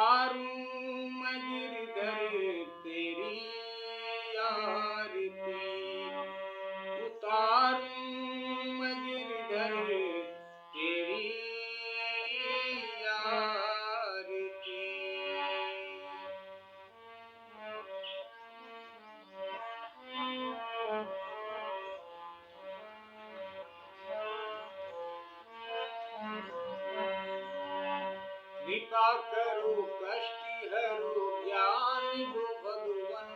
उतारूं मैं गिरधर तेरी आरती, उतारूं मैं गिरधर तेरी आरती। कृपा करो कष्ट हरो ज्ञान दो भगवन,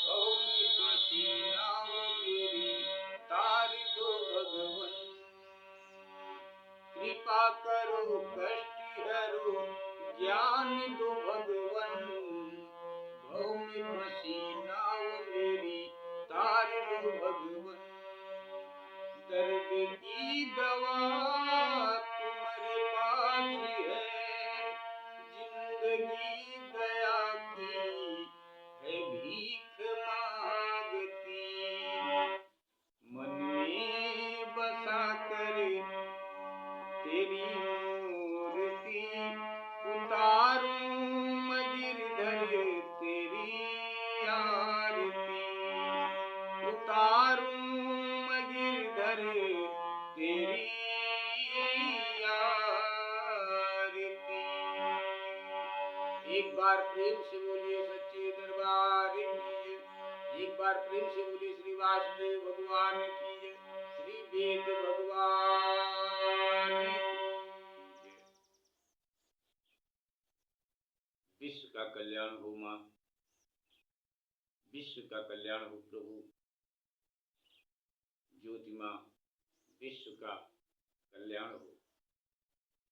भव में फंसी नाव मेरी तार दो भगवन। कृपा करो कष्ट हरो ज्ञान दो भगवन, भव में फंसी नाव मेरी तार दो भगवन। दर्द की दवा तुम्हारे पास है, जिंदगी दया की है भीख मांगती। मन में बसा कर तेरी मूर्ति, उतारूं मैं गिरधर तेरी आरती, उतारूं मैं गिरधर तेरी आरती। एक बार प्रेम से बोलिए सच्चे दरबार की, एक बार प्रेम से बोलिए श्री वासुदेव भगवान की, श्री वेद भगवान की। विश्व का कल्याण हो मां, विश्व का कल्याण हो प्रभु। ज्योति मां, विश्व का कल्याण हो।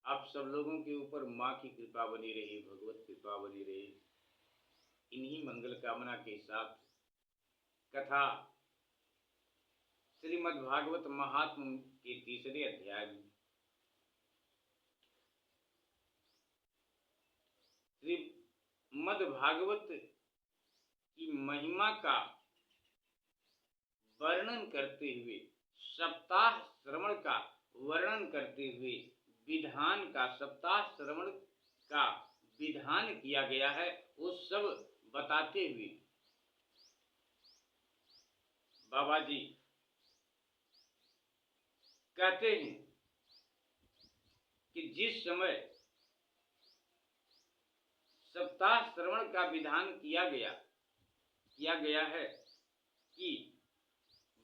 आप सब लोगों के ऊपर माँ की कृपा बनी रही, भगवत कृपा बनी रही। इन्हीं मंगल कामना के साथ कथा श्रीमद् भागवत महात्म के तीसरे अध्याय में श्रीमद् भागवत की महिमा का वर्णन करते हुए, सप्ताह श्रवण का वर्णन करते हुए, विधान का, सप्ताह श्रवण का विधान किया गया है, वो सब बताते हुए बाबा जी कहते हैं कि जिस समय सप्ताह श्रवण का विधान किया गया है कि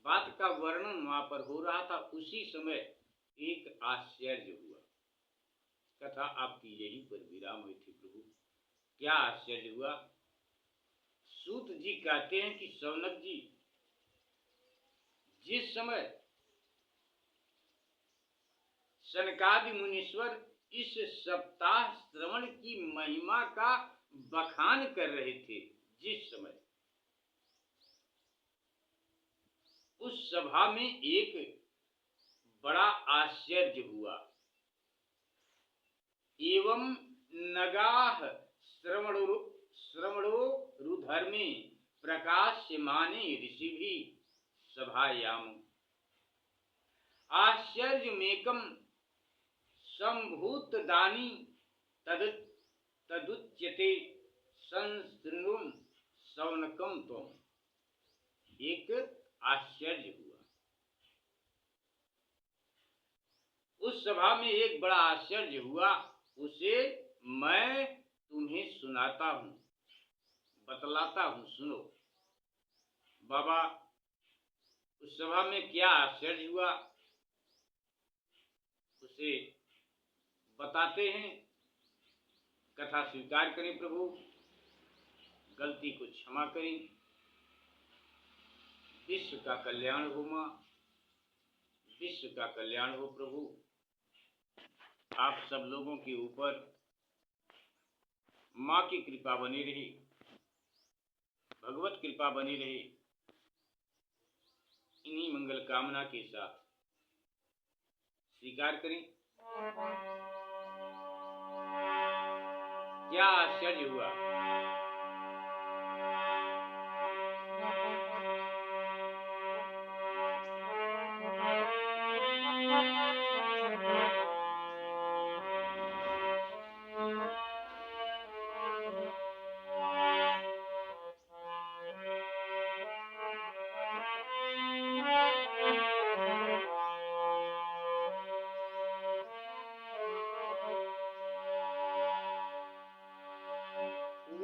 बात का वर्णन वहां पर हो रहा था, उसी समय एक आश्चर्य हुआ। कथा आपकी यहीं पर विराम हुई थी प्रभु। क्या आश्चर्य हुआ? सूत जी कहते हैं कि शौनक जी, जिस समय सनकादि मुनीश्वर इस सप्ताह श्रवण की महिमा का बखान कर रहे थे, जिस समय उस सभा में एक बड़ा आश्चर्य हुआ। एवं नगाह श्रवणो रुधर्मे प्रकाश्यमाने ऋषि भी सभायाम आश्चर्यमेकं संभूत दानी तदुच्यते संस्तृणुम शौनकम त्वम। एक आश्चर्य हुआ। उस सभा में एक बड़ा आश्चर्य हुआ, उसे मैं तुम्हें सुनाता हूं, बतलाता हूं, सुनो। बाबा, उस सभा में क्या आश्चर्य हुआ उसे बताते हैं। कथा स्वीकार करें प्रभु, गलती को क्षमा करें। विश्व का कल्याण हो मां, विश्व का कल्याण हो प्रभु। आप सब लोगों के ऊपर माँ की कृपा बनी रही, भगवत कृपा बनी रही। इन्हीं मंगल कामना के साथ स्वीकार करें। क्या आश्चर्य हुआ?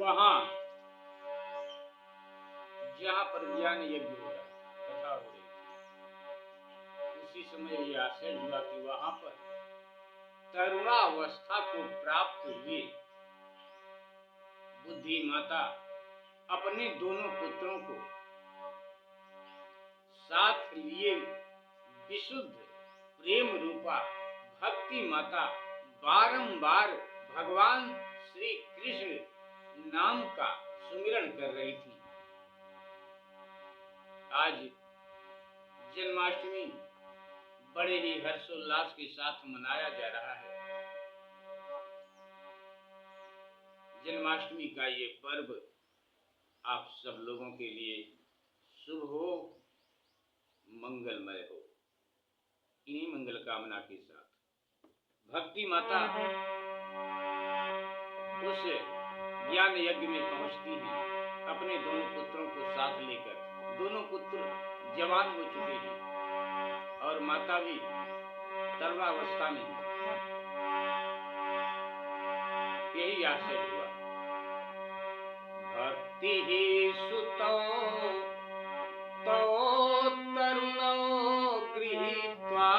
वहां जहां पर ज्ञान यज्ञ हो रहा, कथा हो रही, उसी समय यह आशय हुआ कि वहां पर तरुणावस्था को प्राप्त हुए बुद्धि माता अपने दोनों पुत्रों को साथ लिए विशुद्ध प्रेम रूपा भक्ति माता बारंबार भगवान श्री कृष्ण नाम का सुमिरन कर रही थी। आज जन्माष्टमी बड़े ही हर्षोल्लास के साथ मनाया जा रहा है। जन्माष्टमी का ये पर्व आप सब लोगों के लिए शुभ हो, मंगलमय हो। इन्हीं मंगल कामना के साथ भक्ति माता उस ज्ञान यज्ञ में पहुंचती हैं अपने दोनों पुत्रों को साथ लेकर। दोनों पुत्र जवान हो चुके हैं और माता भी तरुणावस्था में है। यही आशय हुआ, भक्ति ही सुतो तो तरुणो गृहीत्वा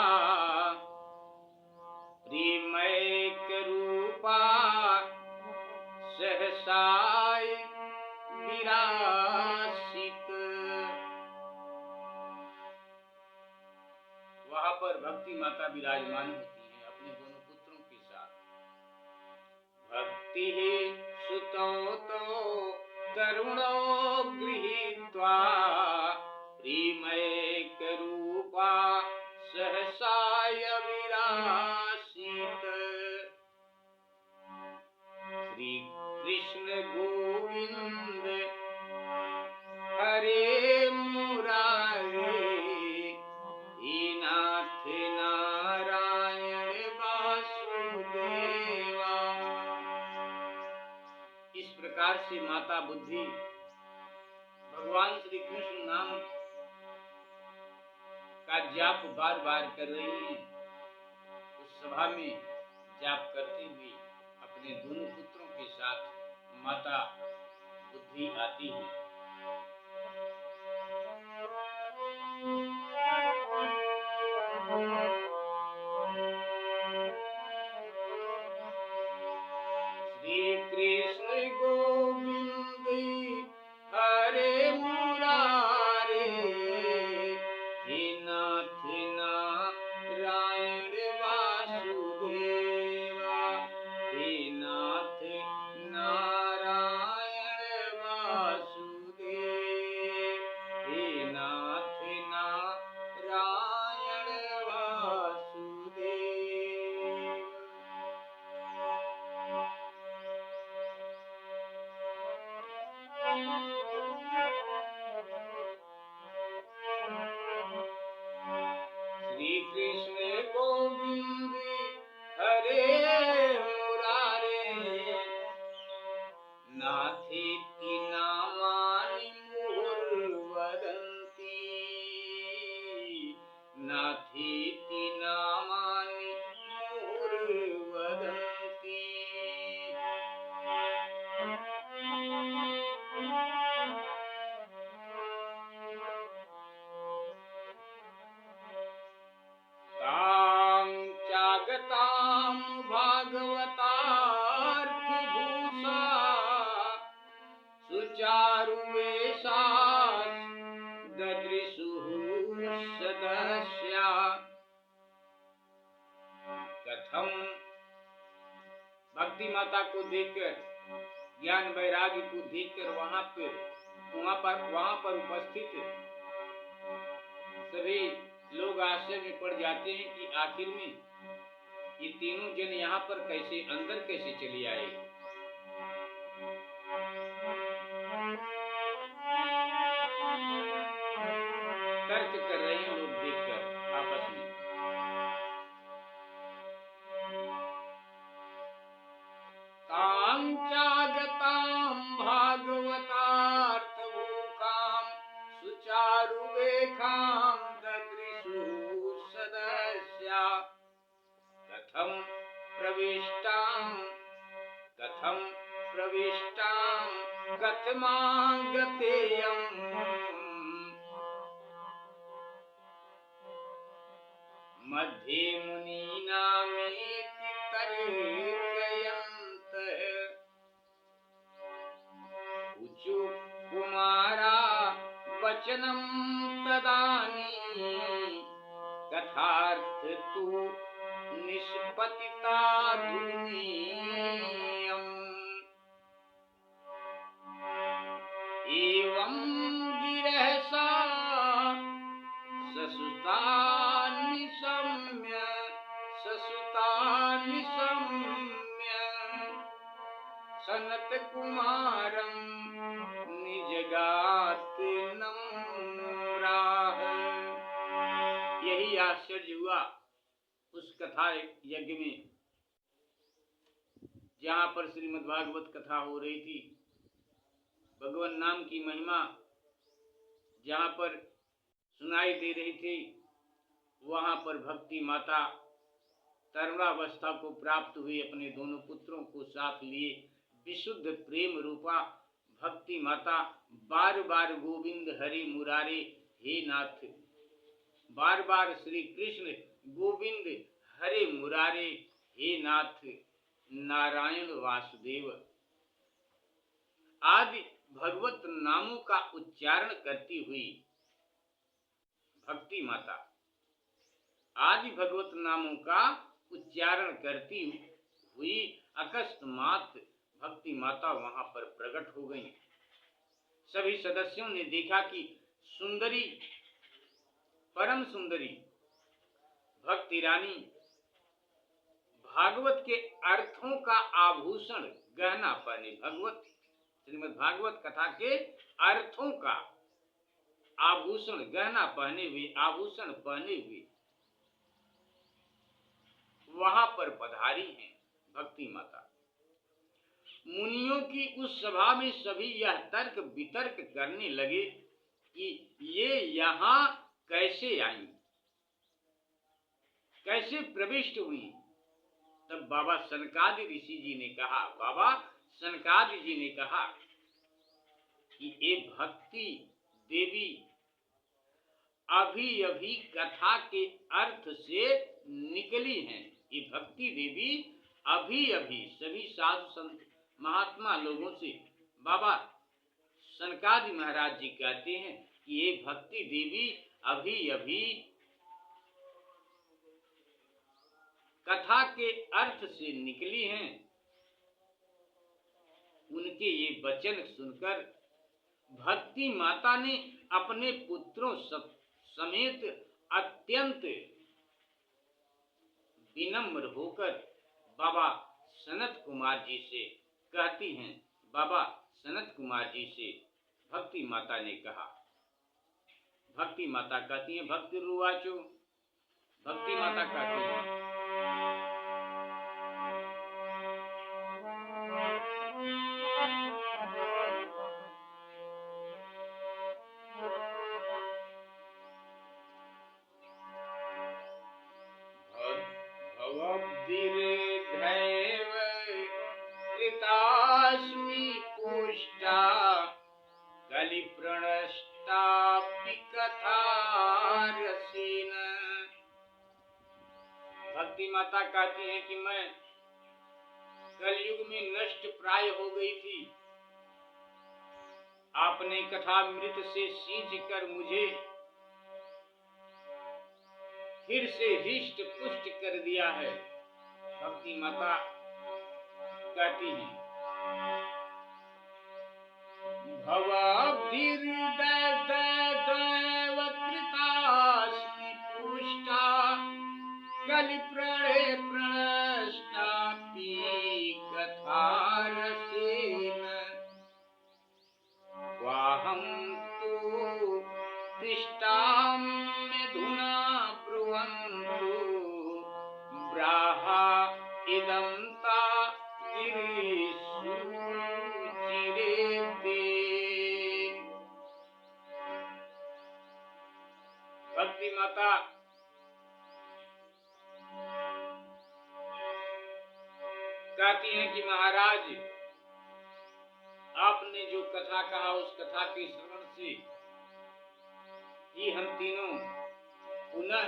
प्रेमैक रूपा सहसाय विरासित। वहां पर भक्ति माता विराजमान होती हैं अपने दोनों पुत्रों के साथ। भक्ति सुतो तो तरुणो गृहीत्वा प्रेमैक रूपा सहसाय विरासित। श्री कृष्ण गोविंद हरे मुरारे नाथ नारायण वासुदेवा। इस प्रकार से माता बुद्धि भगवान श्री कृष्ण नाम का जाप बार बार कर रही है। उस सभा में जाप करते हुए अपने दोनों पुत्रों के साथ माता बुद्धि आती है। श्री कृष्ण गोविंद हरे मुरारे हे नाथ नारायण वासुदेवा। हे नाथ नारायण वासुदेव। हे नाथ नारायण वासुदेव। श्री कृष्ण गोविंद हरे मुरारे नाथेति नामानि मुहुर्वदन्ति। नाथेति नामानि मुहुर्वदन्ति। तां चागतां भागवतार्थिभूषा सुचारुवेशा ददृशुः सदस्या। कथम भक्ति माता को देखकर, ज्ञान वैराग्य को देखकर वहां पर उपस्थित सभी लोग आश्चर्य में पड़ जाते हैं कि आखिर में ये तीनों जन यहाँ पर कैसे अंदर कैसे चले आए। तर्क कर रहे हैं लोग देखकर आपस में। तां चागतां भागवतार्थभूखां सुचारुवेखां ददृशुः सदस्या। कथं प्रविष्टां कथमागतेयम् मध्ये मुनीनामेति तर्कयन्तः ऊचु कुमारा वचनं तदानीं कथार्थ तु निष्पतिता धुनीयम् एवं गिरहसा ससुता निशम्य सनत कुमारं निजगात नम्राः। यही आश्चर्य हुआ उस कथा यज्ञ में जहाँ पर श्रीमद् भागवत कथा हो रही थी। भगवान नाम की महिमा जहाँ पर सुनाई दे रही थी, वहाँ पर भक्ति माता तरुणावस्था को प्राप्त हुई अपने दोनों पुत्रों को साथ लिए विशुद्ध प्रेम रूपा भक्ति माता बार बार गोविंद हरे मुरारे हे नाथ, बार बार श्री कृष्ण गोविंद हरे मुरारे हे नाथ नारायण वासुदेव आदि भगवत नामों का उच्चारण करती हुई भक्ति माता आदि भगवत नामों का उच्चारण करती हुई अकस्मात भक्ति माता वहां पर प्रकट हो गई। सभी सदस्यों ने देखा कि सुंदरी, परम सुंदरी भक्ति रानी भागवत के अर्थों का आभूषण गहना पहने, भगवत श्रीमद् भागवत कथा के अर्थों का आभूषण गहना पहने हुए, आभूषण पहने हुए वहां पर पधारी हैं भक्ति माता। मुनियों की उस सभा में सभी यह तर्क वितर्क करने लगे कि ये यहाँ कैसे आई, कैसे प्रविष्ट हुई। तब बाबा सनकादि ऋषि जी ने कहा, बाबा सनकादि जी ने कहा कि ये भक्ति देवी अभी अभी कथा के अर्थ से निकली हैं। ये भक्ति देवी अभी अभी सभी साधु संत महात्मा लोगों से बाबा सनकादि महाराज जी कहते हैं कि ये भक्ति देवी अभी अभी कथा के अर्थ से निकली हैं। उनके ये वचन सुनकर भक्ति माता ने अपने पुत्रों समेत अत्यंत विनम्र होकर बाबा सनत कुमार जी से कहती हैं, बाबा सनत कुमार जी से भक्ति माता ने कहा, भक्ति माता कहती हैं, भक्ति रुवाचो, भक्ति माता कहती हैं, भवद्भिर्दैव कृतास्मि पुष्टा कलिप्रणष्टापि कथारसेन। भक्ति माता कहती है कि मैं कलयुग में नष्ट प्राय हो गई थी। आपने कथामृत से सींच कर मुझे फिर से हृष्ट पुष्ट कर दिया है। भक्ति माता कहती हैं, भवाब्धिर्दैव कृतास्मि पुष्टा कलिप्रणष्टापि कथारसेन वाहं तु तिष्ठाम्यधुना ब्रुवन्तु ब्राहा इदं ता गिरिशुचिरेते। भक्ति माता कहती हैं कि महाराज ने जो कथा कहा उस कथा के श्रवण से ही हम तीनों पुनः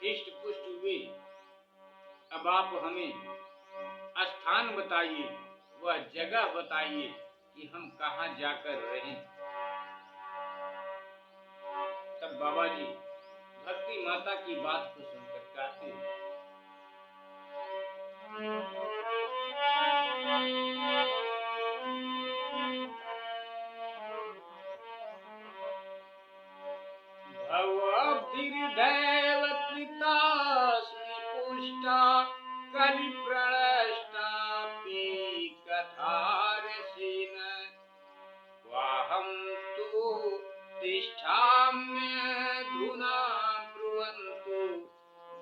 इष्ट पुष्ट हुए। अब आप हमें स्थान बताइए, वह जगह बताइए कि हम कहाँ जाकर रहें। तब बाबा जी भक्ति माता की बात को सुनकर कहते हैं, भवभिर्दैव कृतास्मि पुष्टा कलिप्रणष्टापि कथारसेन क्वाहं तु तिष्ठाम्यधुना ब्रुवन्तु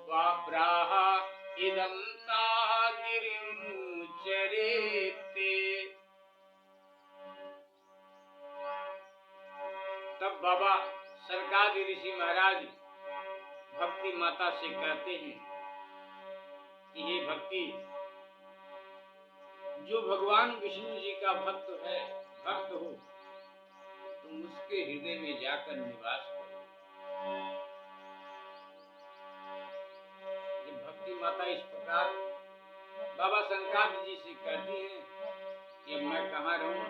वाप्राह इदं गिरिमुच्चरेते। तब बाबा सरकादी ऋषि महाराज भक्ति माता से कहते हैं कि हे भक्ति, जो भगवान विष्णु जी का भक्त हो, तुम उसके हृदय में जाकर निवास करो। जब भक्ति माता इस प्रकार बाबा शंकराचार्य जी से कहती हैं कि अब मैं कहाँ रहूं,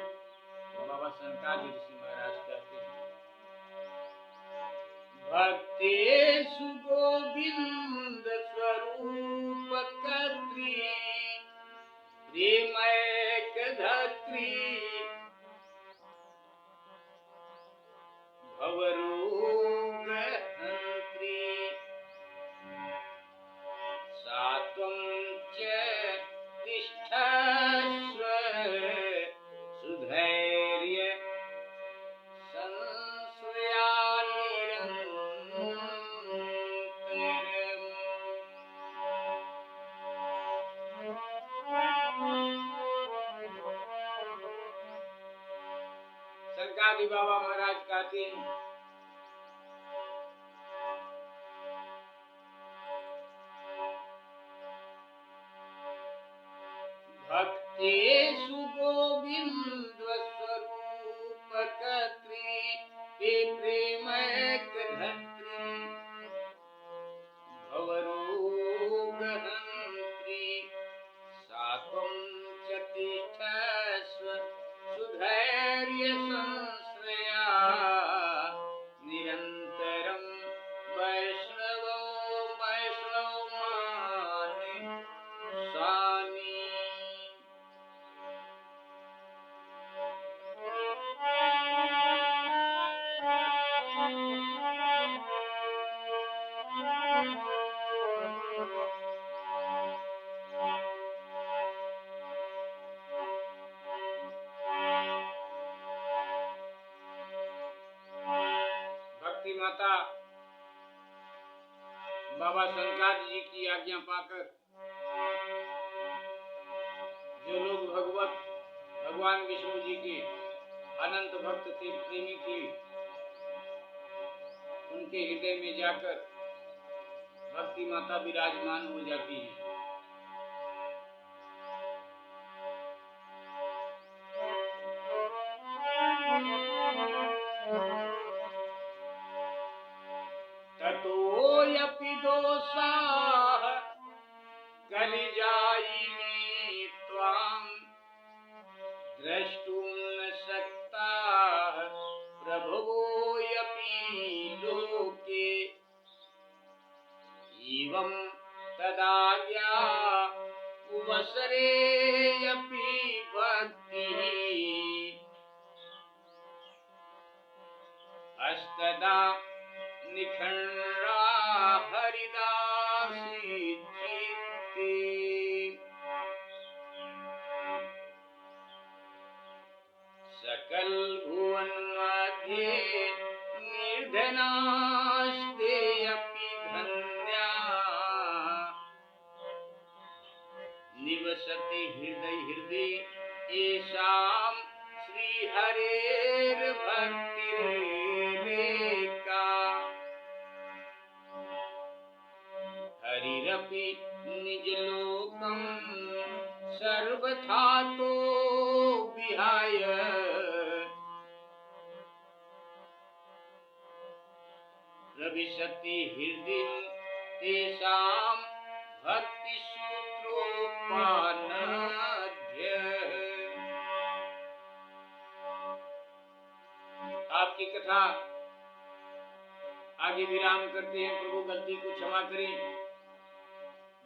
तो बाबा शंकराचार्य ऋषि महाराज कहते हैं, भक्तेषु गोविंद स्वरूप कर्त्री प्रेमैक धत्री भवरोग हंत्री सात्वं च तिष्ठस्व सुधैर्य संश्रया निरन्तरम्। सरकारी बाबा महाराज कहते हैं, भक्तेषु गोविंद स्वरूप कर्त्री प्रेमैक धत्री भवरोग हंत्री सात्वं च तिष्ठस्व सुधैर्य संश्रया निरन्तरं वैष्णवो वैष्णवमानि स्वामी। भक्ति माता बाबा शंकराचार्य जी की आज्ञा पाकर जो लोग भगवान विष्णु जी के अनंत भक्त थे, प्रेमी थे, उनके हृदय में जाकर भक्ति माता विराजमान हो जाती है। ततोऽपि दोषाः कलिजायिनी त्वां द्रष्टुं न शक्ताः प्रभवोऽपि लोके एवं तदाज्ञा उवसरेऽपि भक्तिः हस्तदा निखण्डा हरिदासी चित्ते। सकल भुवन मध्ये निर्धनास्ते अपि धन्या निवसति हृदय येषां श्रीहरेर्भक्तिरेका। हरिरपि निजलोकं सर्वथा तो विहाय प्रविशति हृदि तेषां भक्ति सूत्रोपानध्य। आपकी कथा आगे विराम करते हैं। प्रभु गलती को क्षमा करें,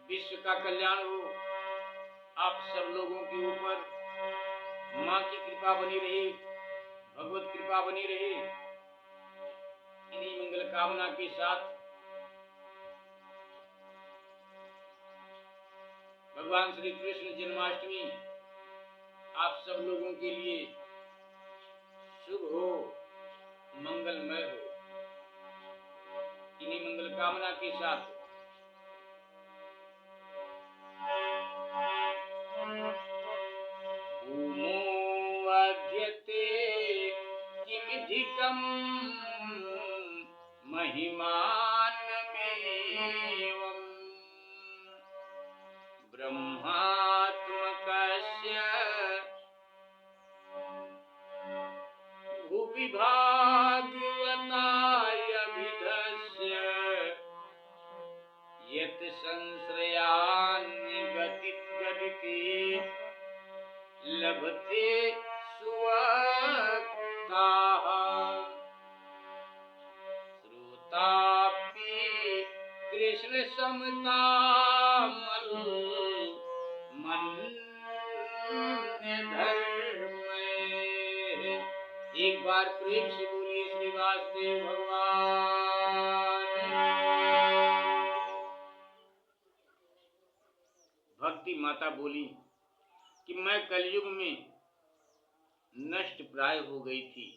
विश्व का कल्याण हो। आप सब लोगों के ऊपर माँ की कृपा बनी रहे, भगवत कृपा बनी रहे। इन्हीं मंगल कामना के साथ भगवान श्री कृष्ण जन्माष्टमी आप सब लोगों के लिए शुभ हो, मंगलमय हो। इन्हीं मंगल कामना के साथ भूमो अध्यते किमिधिकं महिमानमेवं ब्रह्मात्मकस्य भुवि भागवतायभिधस्य यत् संश्रयान्यगतिगदिते लभते सुवक्ताः श्रोतापि कृष्ण समतामल मन्य धर्मे। एक बार प्रेम से बोलिए श्री वासुदेव भगवान। भक्ति माता बोली कि मैं कलयुग में नष्ट प्राय हो गई थी।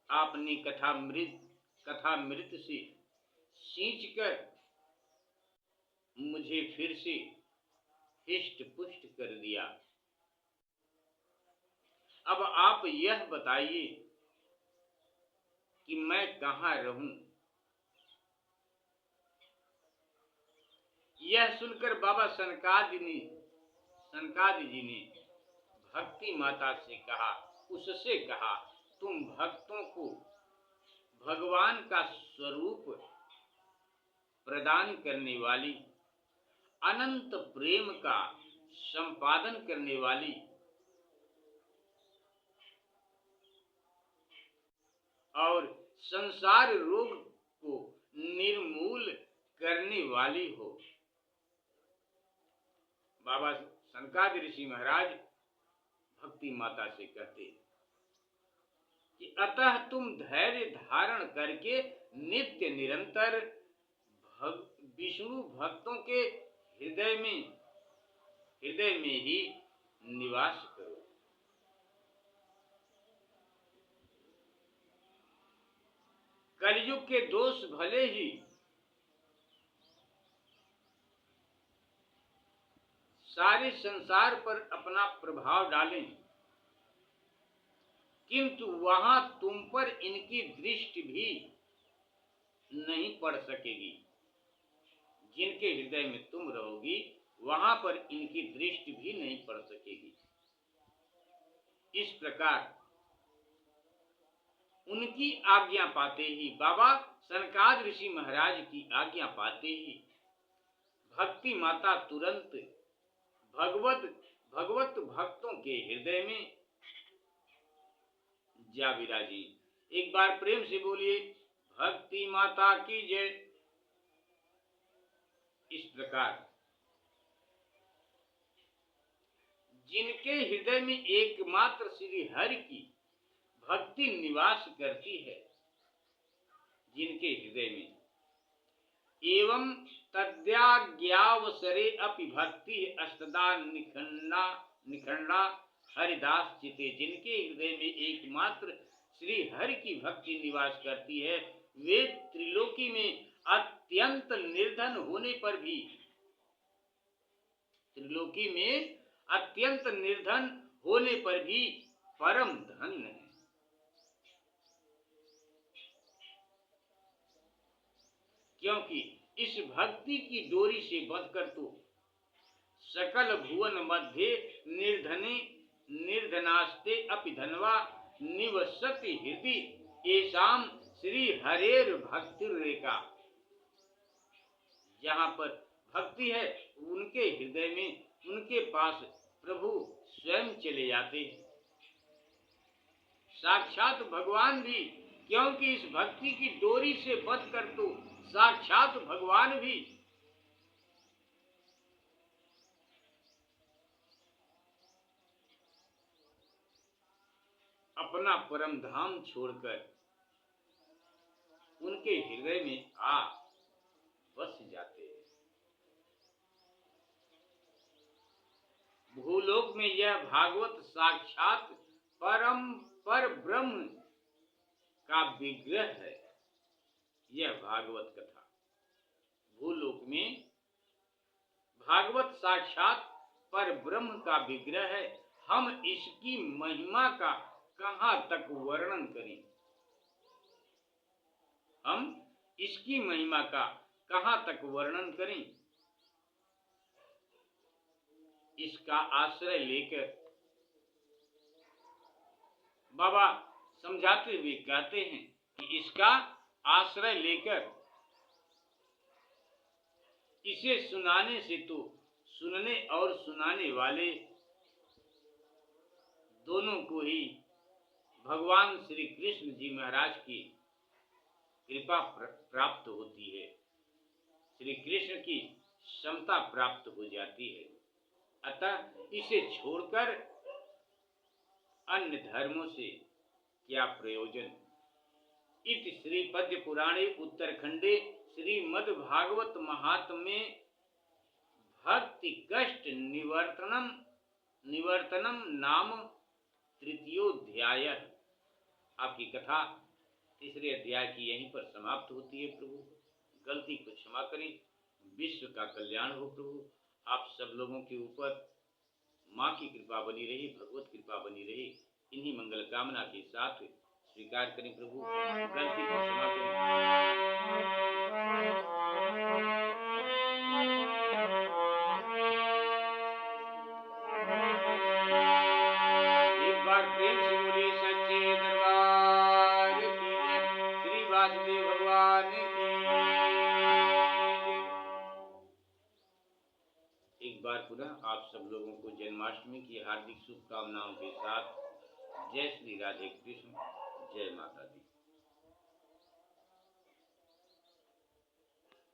आपने कथामृत से सींचकर मुझे फिर से हिष्ट पुष्ट कर दिया। अब आप यह बताइए कि मैं कहाँ रहूं। यह सुनकर बाबा सनकादि जी ने भक्ति माता से कहा, उससे कहा, तुम भक्तों को भगवान का स्वरूप प्रदान करने वाली, अनंत प्रेम का संपादन करने वाली और संसार रोग को निर्मूल करने वाली हो। बाबा सनकादि ऋषि महाराज भक्ति माता से कहते कि अतः तुम धैर्य धारण करके नित्य निरंतर विष्णु भक्तों के हृदय में ही निवास करो। कलयुग के दोष भले ही सारे संसार पर अपना प्रभाव डालें, किंतु वहां तुम पर इनकी दृष्टि भी नहीं पड़ सकेगी। जिनके हृदय में तुम रहोगी वहां पर इनकी दृष्टि भी नहीं पड़ सकेगी। इस प्रकार उनकी आज्ञा पाते ही, बाबा सनकादि ऋषि महाराज की आज्ञा पाते ही भक्ति माता तुरंत भगवत भक्तों के हृदय में जा विराजी। एक बार प्रेम से बोलिए भक्ति माता की जय। इस प्रकार जिनके हृदय में एकमात्र श्री हरि की भक्ति निवास करती है, जिनके हृदय में एवं तद्याज्ञावसरे अपि भक्ति अष्टदा निखंडा हरिदास चिते, जिनके हृदय में एकमात्र श्री हरि की भक्ति निवास करती है, वे त्रिलोकी में अत्यंत निर्धन होने पर भी परम धन्य है। क्योंकि इस भक्ति की डोरी से बंधकर तो सकल भुवन मध्य निर्धनास्ते अपि धनवा निवसति हृदि एषाम श्री हरेर भक्ति रेखा, जहाँ पर भक्ति है उनके हृदय में, उनके पास प्रभु स्वयं चले जाते हैं। साक्षात भगवान भी, क्योंकि इस भक्ति की डोरी से बंध कर तो साक्षात भगवान भी अपना परम धाम छोड़कर उनके हृदय में आ बस जाते हैं। भूलोक में यह भागवत साक्षात परम पर ब्रह्म का विग्रह है। यह भागवत कथा भूलोक में भागवत साक्षात पर ब्रह्म का विग्रह है। हम इसकी महिमा का कहाँ तक वर्णन करें, हम इसकी महिमा का कहाँ तक वर्णन करें। इसका आश्रय लेकर बाबा समझाते हुए कहते हैं कि इसका आश्रय लेकर इसे सुनाने से तो सुनने और सुनाने वाले दोनों को ही भगवान श्री कृष्ण जी महाराज की कृपा प्राप्त होती है, श्री कृष्ण की क्षमता प्राप्त हो जाती है। अतः इसे छोड़कर अन्य धर्मों से क्या प्रयोजन। इति श्री पद्य पुराणे उत्तरखंडे श्रीमद् भागवत महात्म्ये भक्ति कष्ट निवर्तनम नाम तृतीयोध्याय। आपकी कथा तीसरे अध्याय की यहीं पर समाप्त होती है। प्रभु गलती को क्षमा करें, विश्व का कल्याण हो। प्रभु आप सब लोगों के ऊपर माँ की कृपा बनी रही, भगवत कृपा बनी रही। इन्हीं मंगल कामना के साथ स्वीकार करें। प्रभु गलती को क्षमा करें। एक बार प्रेम से बोलिए सच्चे दरबार की जय, श्री वासुदेव भगवान की जय। एक बार पुनः आप सब लोगों को जन्माष्टमी की हार्दिक शुभकामनाओं के साथ जय श्री राधे कृष्ण, जय माता दी।